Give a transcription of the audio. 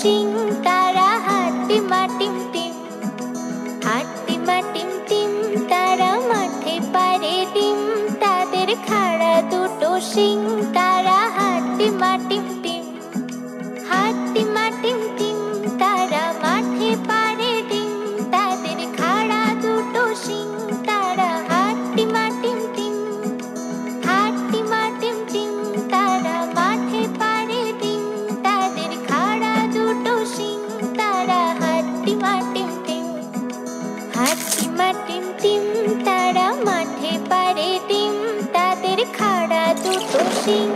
শিং, তারা হাট্টিমা team team. হাট্টিমা team team, তারা মাঠে পারে ডিম, তাদের খাড়া দুটো শিং, তারা হাট্টিমা টিম টিম। হাট্টিমা টিম টিম, তারা মাঠে পারে ডিম, তাদের খাড়া দুটো শিং, তারা হাট্টিমা টিম টিম। হাট্টিমা টিম টিম, তারা মাঠে পারে ডিম, তাদের খাড়া দুটো শিং, তারা হাট্টিমা টিম টিম। হাট্টিমা টিম টিম, তারা মাঠে পারে ডিম, তাদের খাড়া দুটো শিং।